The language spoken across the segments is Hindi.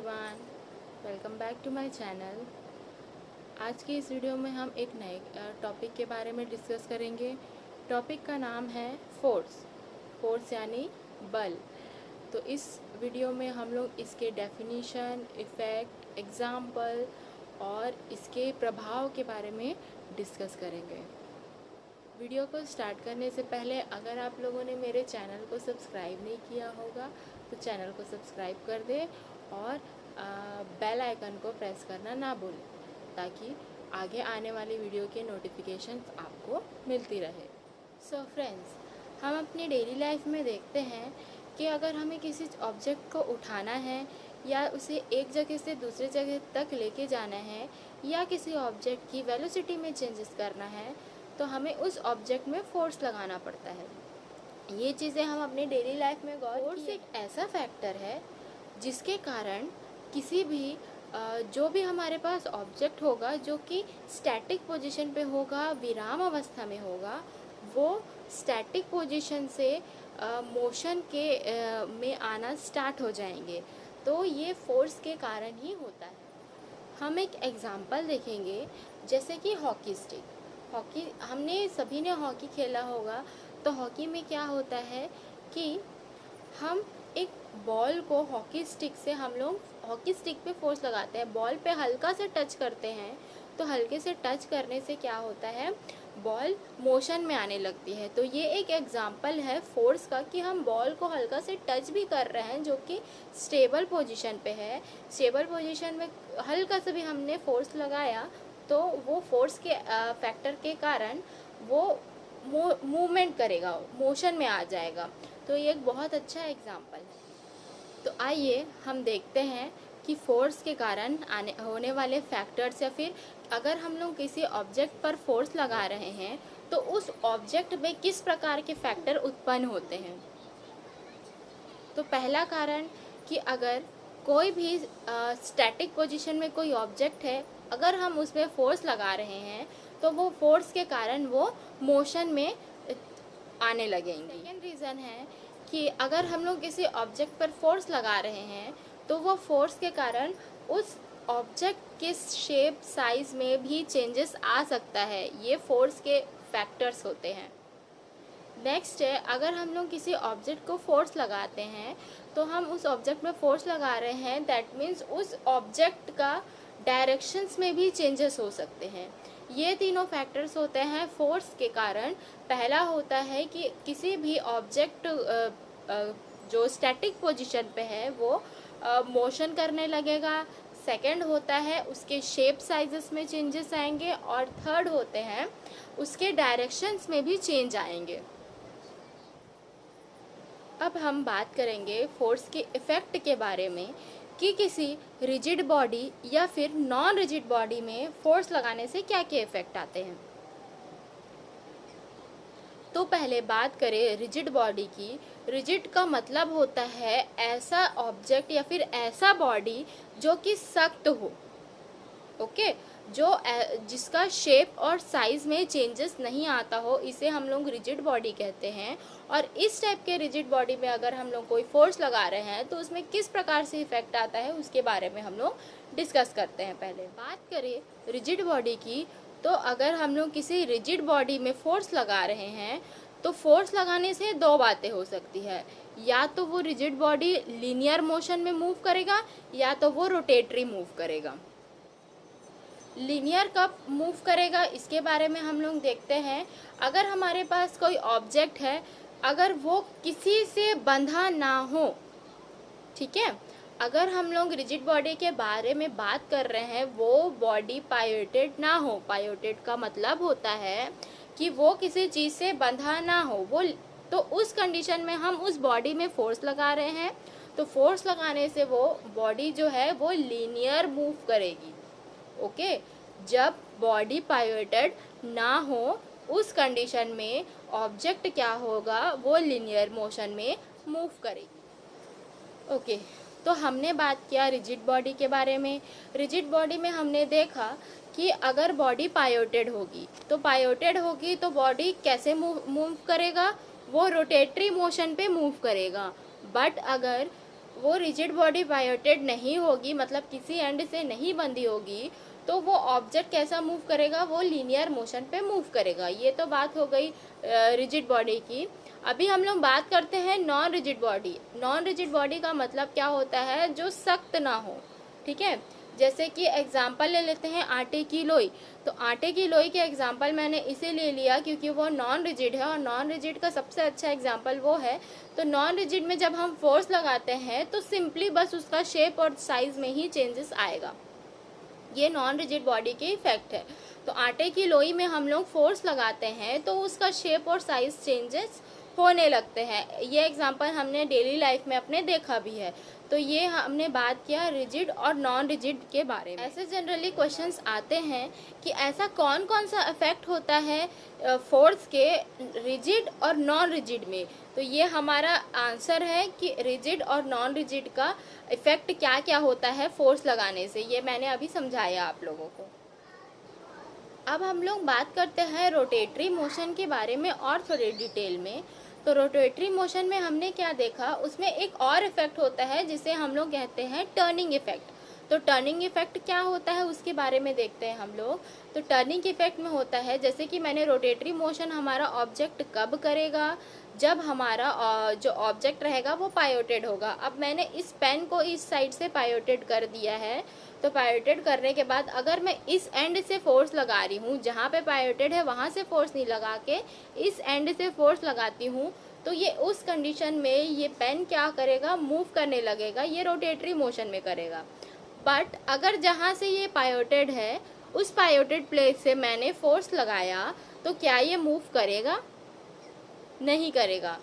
Everyone, welcome back to my channel. आज की इस वीडियो में हम एक नए टॉपिक के बारे में डिस्कस करेंगे। टॉपिक का नाम है फोर्स यानी बल। तो इस वीडियो में हम लोग इसके डेफिनीशन, इफ़ेक्ट, एग्जाम्पल और इसके प्रभाव के बारे में डिस्कस करेंगे। वीडियो को स्टार्ट करने से पहले अगर आप लोगों ने मेरे चैनल को सब्सक्राइब नहीं किया होगा तो चैनल को सब्सक्राइब कर दें और बेल आइकन को प्रेस करना ना भूलें ताकि आगे आने वाली वीडियो के नोटिफिकेशन आपको मिलती रहे। सो फ्रेंड्स, हम अपनी डेली लाइफ में देखते हैं कि अगर हमें किसी ऑब्जेक्ट को उठाना है या उसे एक जगह से दूसरी जगह तक लेके जाना है या किसी ऑब्जेक्ट की वेलोसिटी में चेंजेस करना है तो हमें उस ऑब्जेक्ट में फोर्स लगाना पड़ता है। ये चीज़ें हम अपनी डेली लाइफ में फोर्स एक ऐसा फैक्टर है जिसके कारण किसी भी जो भी हमारे पास ऑब्जेक्ट होगा जो कि स्टैटिक पोजीशन पे होगा, विराम अवस्था में होगा, वो स्टैटिक पोजीशन से मोशन के में आना स्टार्ट हो जाएंगे। तो ये फोर्स के कारण ही होता है। हम एक एग्जांपल देखेंगे जैसे कि हॉकी स्टिक। हॉकी हमने सभी ने हॉकी खेला होगा। तो हॉकी में क्या होता है कि हम एक बॉल को हॉकी स्टिक से हम लोग हॉकी स्टिक पे फोर्स लगाते हैं। बॉल पे हल्का से टच करते हैं तो हल्के से टच करने से क्या होता है, बॉल मोशन में आने लगती है। तो ये एक एग्जांपल है फोर्स का कि हम बॉल को हल्का से टच भी कर रहे हैं जो कि स्टेबल पोजीशन पे है। स्टेबल पोजीशन में हल्का से भी हमने फोर्स लगाया तो वो फोर्स के फैक्टर के कारण वो मूवमेंट करेगा, मोशन में आ जाएगा। तो ये एक बहुत अच्छा एग्जांपल है। तो आइए हम देखते हैं कि फोर्स के कारण होने वाले फैक्टर्स या फिर अगर हम लोग किसी ऑब्जेक्ट पर फोर्स लगा रहे हैं तो उस ऑब्जेक्ट में किस प्रकार के फैक्टर उत्पन्न होते हैं। तो पहला कारण कि अगर कोई भी स्टैटिक पोजीशन में कोई ऑब्जेक्ट है, अगर हम उसमें फोर्स लगा रहे हैं तो वो फोर्स के कारण वो मोशन में आने लगेंगे। सेकेंड रीज़न है कि अगर हम लोग किसी ऑब्जेक्ट पर फोर्स लगा रहे हैं तो वो फोर्स के कारण उस ऑब्जेक्ट के शेप, साइज में भी चेंजेस आ सकता है। ये फोर्स के फैक्टर्स होते हैं। नेक्स्ट है, अगर हम लोग किसी ऑब्जेक्ट को फोर्स लगाते हैं तो हम उस ऑब्जेक्ट में फोर्स लगा रहे हैं, दैट मीन्स उस ऑब्जेक्ट का डायरेक्शंस में भी चेंजेस हो सकते हैं। ये तीनों फैक्टर्स होते हैं फोर्स के कारण। पहला होता है कि किसी भी ऑब्जेक्ट जो स्टैटिक पोजीशन पे है वो मोशन करने लगेगा। सेकंड होता है उसके शेप, साइजेस में चेंजेस आएंगे और थर्ड होते हैं उसके डायरेक्शंस में भी चेंज आएंगे। अब हम बात करेंगे फोर्स के इफ़ेक्ट के बारे में कि किसी रिजिड बॉडी या फिर नॉन रिजिड बॉडी में फोर्स लगाने से क्या क्या इफ़ेक्ट आते हैं। तो पहले बात करें रिजिड बॉडी की। रिजिड का मतलब होता है ऐसा ऑब्जेक्ट या फिर ऐसा बॉडी जो कि सख्त हो, ओके, जिसका शेप और साइज में चेंजेस नहीं आता हो, इसे हम लोग रिजिड बॉडी कहते हैं। और इस टाइप के रिजिड बॉडी में अगर हम लोग कोई फोर्स लगा रहे हैं तो उसमें किस प्रकार से इफेक्ट आता है उसके बारे में हम लोग डिस्कस करते हैं। पहले बात करें रिजिड बॉडी की, तो अगर हम लोग किसी रिजिड बॉडी में फोर्स लगा रहे हैं तो फोर्स लगाने से दो बातें हो सकती है, या तो वो रिजिड बॉडी लीनियर मोशन में मूव करेगा या तो वो रोटेटरी मूव करेगा। लीनियर कब मूव करेगा इसके बारे में हम लोग देखते हैं। अगर हमारे पास कोई ऑब्जेक्ट है, अगर वो किसी से बंधा ना हो, ठीक है, अगर हम लोग रिजिड बॉडी के बारे में बात कर रहे हैं, वो बॉडी पायोटेड ना हो। पायोटेड का मतलब होता है कि वो किसी चीज़ से बंधा ना हो, वो तो उस कंडीशन में हम उस बॉडी में फोर्स लगा रहे हैं तो फोर्स लगाने से वो बॉडी जो है वो लीनियर मूव करेगी। ओके, जब बॉडी पायोटेड ना हो उस कंडीशन में ऑब्जेक्ट क्या होगा, वो लीनियर मोशन में मूव करेगी। ओके, तो हमने बात किया रिजिड बॉडी के बारे में। रिजिड बॉडी में हमने देखा कि अगर बॉडी पायोटेड होगी तो बॉडी कैसे मूव करेगा, वो रोटेटरी मोशन पे मूव करेगा। बट अगर वो रिजिड बॉडी पायोटेड नहीं होगी, मतलब किसी एंड से नहीं बंधी होगी, तो वो ऑब्जेक्ट कैसा मूव करेगा, वो लीनियर मोशन पे मूव करेगा। ये तो बात हो गई रिजिड बॉडी की। अभी हम लोग बात करते हैं non rigid body. Non rigid body का मतलब क्या होता है, जो सख्त ना हो, ठीक है। जैसे कि एग्जाम्पल ले लेते हैं आटे की लोई। तो आटे की लोई के एग्जाम्पल मैंने इसीलिए लिया क्योंकि वो नॉन रिजिड है, और नॉन रिजिड का सबसे अच्छा एग्जाम्पल वो है। तो नॉन रिजिड में जब हम फोर्स लगाते हैं तो सिंपली बस उसका शेप और साइज में ही चेंजेस आएगा। ये नॉन रिजिड बॉडी के इफेक्ट है। तो आटे की लोई में हम लोग फोर्स लगाते हैं तो उसका शेप और साइज चेंजेस होने लगते हैं। ये एग्जांपल हमने डेली लाइफ में अपने देखा भी है। तो ये हमने बात किया रिजिड और नॉन रिजिड के बारे में। ऐसे जनरली क्वेश्चंस आते हैं कि ऐसा कौन कौन सा इफेक्ट होता है फोर्स के रिजिड और नॉन रिजिड में। तो ये हमारा आंसर है कि रिजिड और नॉन रिजिड का इफेक्ट क्या क्या होता है फोर्स लगाने से। ये मैंने अभी समझाया आप लोगों को। अब हम लोग बात करते हैं रोटेटरी मोशन के बारे में और थोड़ी डिटेल में। तो रोटेटरी मोशन में हमने क्या देखा, उसमें एक और इफेक्ट होता है जिसे हम लोग कहते हैं टर्निंग इफेक्ट। तो टर्निंग इफेक्ट क्या होता है उसके बारे में देखते हैं हम लोग। तो टर्निंग इफेक्ट में होता है, जैसे कि मैंने रोटेटरी मोशन हमारा ऑब्जेक्ट कब करेगा, जब हमारा जो ऑब्जेक्ट रहेगा वो पायोटेड होगा। अब मैंने इस पेन को इस साइड से पायोटेड कर दिया है। तो पायोटेड करने के बाद अगर मैं इस एंड से फोर्स लगा रही हूँ, जहाँ पे पायोटेड है वहाँ से फोर्स नहीं लगा के इस एंड से फोर्स लगाती हूँ, तो ये उस कंडीशन में ये पेन क्या करेगा, मूव करने लगेगा। ये रोटेटरी मोशन में करेगा। बट अगर जहाँ से ये पायोटेड है उस पायोटेड प्लेस से मैंने फोर्स लगाया तो क्या ये मूव करेगा? नहीं करेगा।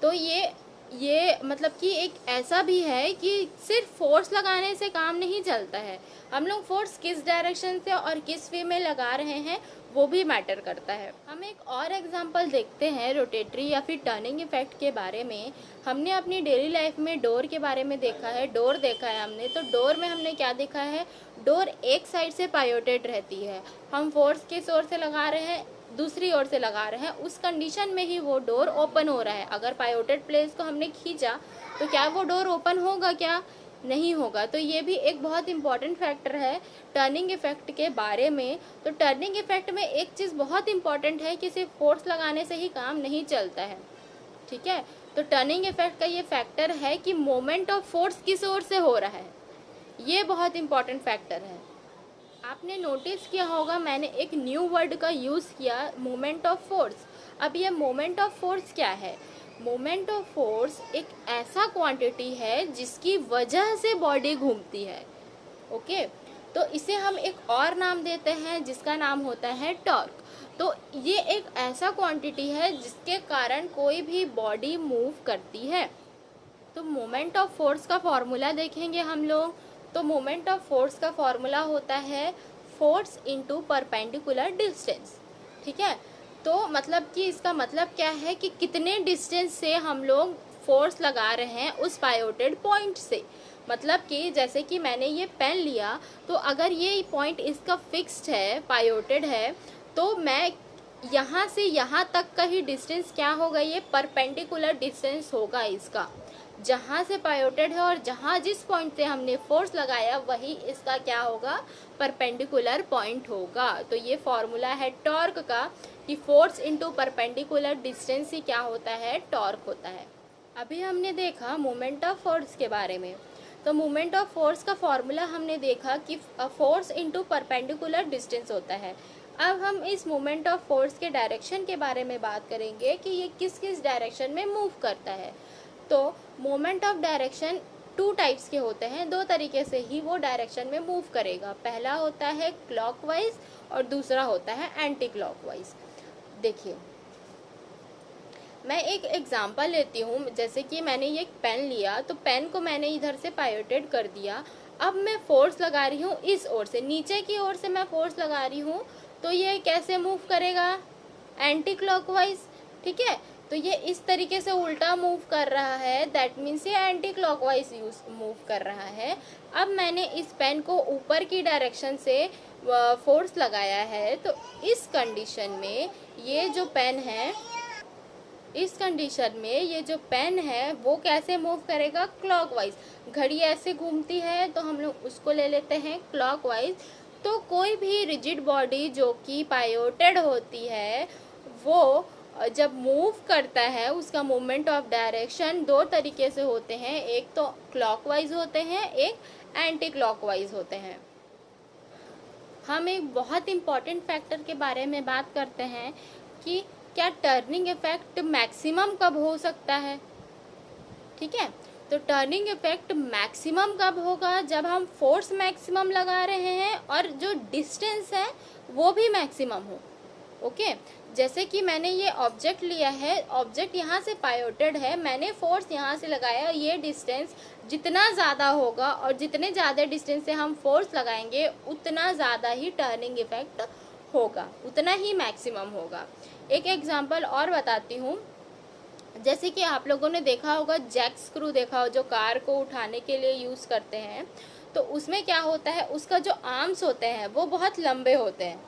तो ये मतलब कि एक ऐसा भी है कि सिर्फ फोर्स लगाने से काम नहीं चलता है। हम लोग फोर्स किस डायरेक्शन से और किस वे में लगा रहे हैं वो भी मैटर करता है। हम एक और एग्जांपल देखते हैं रोटेटरी या फिर टर्निंग इफेक्ट के बारे में। हमने अपनी डेली लाइफ में डोर के बारे में देखा है, डोर देखा है हमने। तो डोर में हमने क्या देखा है, डोर एक साइड से पायोटेड रहती है। हम फोर्स किस ओर से लगा रहे हैं, दूसरी ओर से लगा रहे हैं। उस कंडीशन में ही वो डोर ओपन हो रहा है। अगर पायोटेड प्लेस को हमने खींचा तो क्या वो डोर ओपन होगा? क्या नहीं होगा। तो ये भी एक बहुत इंपॉर्टेंट फैक्टर है टर्निंग इफेक्ट के बारे में। तो टर्निंग इफेक्ट में एक चीज़ बहुत इंपॉर्टेंट है कि सिर्फ फोर्स लगाने से ही काम नहीं चलता है, ठीक है। तो टर्निंग इफेक्ट का ये फैक्टर है कि मोमेंट ऑफ फोर्स किस ओर से हो रहा है, ये बहुत इंपॉर्टेंट फैक्टर है। आपने नोटिस किया होगा मैंने एक न्यू वर्ड का यूज़ किया, मोमेंट ऑफ फोर्स। अब ये मोमेंट ऑफ फोर्स क्या है? मोमेंट ऑफ फोर्स एक ऐसा क्वांटिटी है जिसकी वजह से बॉडी घूमती है, ओके। तो इसे हम एक और नाम देते हैं जिसका नाम होता है टॉर्क। तो ये एक ऐसा क्वांटिटी है जिसके कारण कोई भी बॉडी मूव करती है। तो मोमेंट ऑफ फोर्स का फॉर्मूला देखेंगे हम लोग। तो मोमेंट ऑफ फोर्स का फॉर्मूला होता है फोर्स इनटू परपेंडिकुलर डिस्टेंस, ठीक है। तो मतलब कि इसका मतलब क्या है कि कितने डिस्टेंस से हम लोग फोर्स लगा रहे हैं उस पायोटेड पॉइंट से। मतलब कि जैसे कि मैंने ये पेन लिया, तो अगर ये पॉइंट इसका फिक्स्ड है, पायोटेड है, तो मैं यहाँ से यहाँ तक का ही डिस्टेंस क्या होगा, ये परपेंडिकुलर डिस्टेंस होगा इसका। जहाँ से पायोटेड है और जहाँ जिस पॉइंट से हमने फोर्स लगाया वही इसका क्या होगा, परपेंडिकुलर पॉइंट होगा। तो ये फॉर्मूला है टॉर्क का कि फोर्स इनटू परपेंडिकुलर डिस्टेंस ही क्या होता है, टॉर्क होता है। अभी हमने देखा मोमेंट ऑफ फोर्स के बारे में। तो मोमेंट ऑफ फोर्स का फॉर्मूला हमने देखा कि फोर्स इनटू परपेंडिकुलर डिस्टेंस होता है। अब हम इस मोमेंट ऑफ फोर्स के डायरेक्शन के बारे में बात करेंगे कि ये किस किस डायरेक्शन में मूव करता है। तो moment of direction two types के होते हैं, दो तरीके से ही वो डायरेक्शन में मूव करेगा। पहला होता है क्लॉकवाइज और दूसरा होता है एंटी क्लॉकवाइज। देखिए मैं एक एग्जांपल लेती हूँ। जैसे कि मैंने ये पेन लिया, तो पेन को मैंने इधर से पायोटेड कर दिया। अब मैं फोर्स लगा रही हूँ इस ओर से, नीचे की ओर से मैं फोर्स लगा रही हूँ। तो ये कैसे मूव करेगा, एंटी क्लॉकवाइज, ठीक है। तो ये इस तरीके से उल्टा मूव कर रहा है, दैट मीन्स ये एंटी क्लॉकवाइज मूव कर रहा है। अब मैंने इस पेन को ऊपर की डायरेक्शन से फोर्स लगाया है। तो इस कंडीशन में ये जो पेन है इस कंडीशन में ये जो पेन है वो कैसे मूव करेगा, क्लॉकवाइज। घड़ी ऐसे घूमती है तो हम लोग उसको ले लेते हैं क्लॉकवाइज। तो कोई भी रिजिड बॉडी जो कि पायोटेड होती है वो जब मूव करता है उसका मूवमेंट ऑफ डायरेक्शन दो तरीके से होते हैं, एक तो क्लॉकवाइज होते हैं, एक एंटी क्लॉकवाइज होते हैं। हम एक बहुत इम्पॉर्टेंट फैक्टर के बारे में बात करते हैं कि क्या टर्निंग इफेक्ट मैक्सिमम कब हो सकता है। ठीक है, तो टर्निंग इफेक्ट मैक्सिमम कब होगा, जब हम फोर्स मैक्सिमम लगा रहे हैं और जो डिस्टेंस है वो भी मैक्सिमम हो। ओके, जैसे कि मैंने ये ऑब्जेक्ट लिया है, ऑब्जेक्ट यहाँ से पायोटेड है, मैंने फोर्स यहाँ से लगाया, ये डिस्टेंस जितना ज़्यादा होगा और जितने ज़्यादा डिस्टेंस से हम फोर्स लगाएंगे उतना ज़्यादा ही टर्निंग इफेक्ट होगा, उतना ही मैक्सिमम होगा। एक एग्जांपल और बताती हूँ। जैसे कि आप लोगों ने देखा होगा, जैक स्क्रू देखा हो, जो कार को उठाने के लिए यूज़ करते हैं, तो उसमें क्या होता है, उसका जो आर्म्स होते हैं वो बहुत लंबे होते हैं,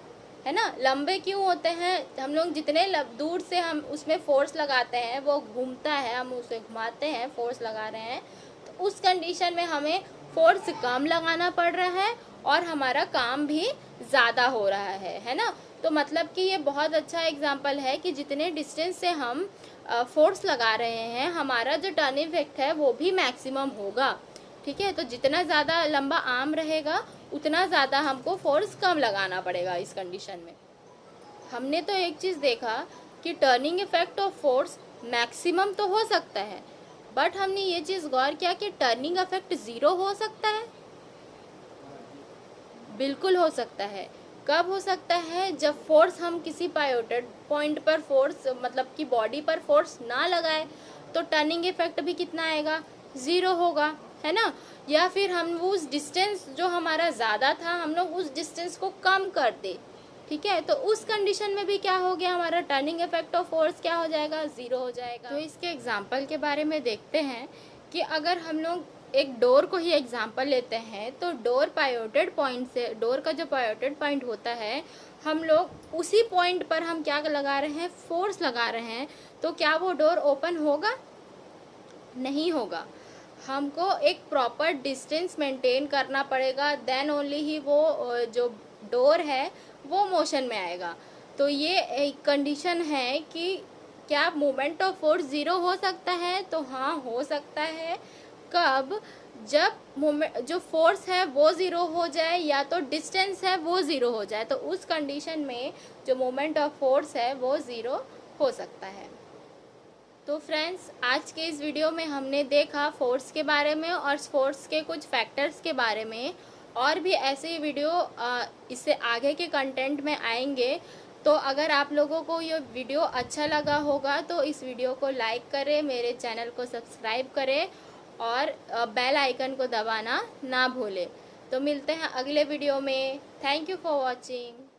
है ना। लंबे क्यों होते हैं, हम लोग जितने दूर से हम उसमें फोर्स लगाते हैं वो घूमता है, हम उसे घुमाते हैं, फोर्स लगा रहे हैं, तो उस कंडीशन में हमें फोर्स कम लगाना पड़ रहा है और हमारा काम भी ज़्यादा हो रहा है ना। तो मतलब कि ये बहुत अच्छा एग्जांपल है कि जितने डिस्टेंस से हम फोर्स लगा रहे हैं हमारा जो टर्निंग इफेक्ट है वो भी मैक्सिमम होगा। ठीक है, तो जितना ज़्यादा लंबा आर्म रहेगा उतना ज़्यादा हमको फोर्स कम लगाना पड़ेगा। इस कंडीशन में हमने तो एक चीज़ देखा कि turning effect of force maximum तो हो सकता है, बट हमने ये चीज़ गौर किया कि टर्निंग इफेक्ट ज़ीरो हो सकता है। बिल्कुल हो सकता है। कब हो सकता है, जब फोर्स हम किसी पायोटेड पॉइंट पर फोर्स मतलब कि बॉडी पर फोर्स ना लगाए तो टर्निंग इफेक्ट भी कितना आएगा, ज़ीरो होगा, है ना। या फिर हम उस डिस्टेंस जो हमारा ज़्यादा था हम लोग उस डिस्टेंस को कम कर दे, ठीक है, तो उस कंडीशन में भी क्या हो गया, हमारा टर्निंग इफेक्ट ऑफ फोर्स क्या हो जाएगा, ज़ीरो हो जाएगा। तो इसके एग्जांपल के बारे में देखते हैं कि अगर हम लोग एक डोर को ही एग्जांपल लेते हैं तो डोर पायोटेड पॉइंट से, डोर का जो पायोटेड पॉइंट होता है हम लोग उसी पॉइंट पर हम क्या लगा रहे हैं, फोर्स लगा रहे हैं, तो क्या वो डोर ओपन होगा, नहीं होगा। हमको एक प्रॉपर डिस्टेंस मेंटेन करना पड़ेगा, देन ओनली ही वो जो डोर है वो मोशन में आएगा। तो ये एक कंडीशन है कि क्या मूवमेंट ऑफ फोर्स ज़ीरो हो सकता है, तो हाँ हो सकता है। कब, जब मोमेंट जो फोर्स है वो ज़ीरो हो जाए या तो डिस्टेंस है वो ज़ीरो हो जाए, तो उस कंडीशन में जो मोमेंट ऑफ फोर्स है वो ज़ीरो हो सकता है। तो फ्रेंड्स, आज के इस वीडियो में हमने देखा फोर्स के बारे में और फोर्स के कुछ फैक्टर्स के बारे में, और भी ऐसे वीडियो इससे आगे के कंटेंट में आएंगे। तो अगर आप लोगों को ये वीडियो अच्छा लगा होगा तो इस वीडियो को लाइक करें, मेरे चैनल को सब्सक्राइब करें और बेल आइकन को दबाना ना भूलें। तो मिलते हैं अगले वीडियो में। Thank you for watching.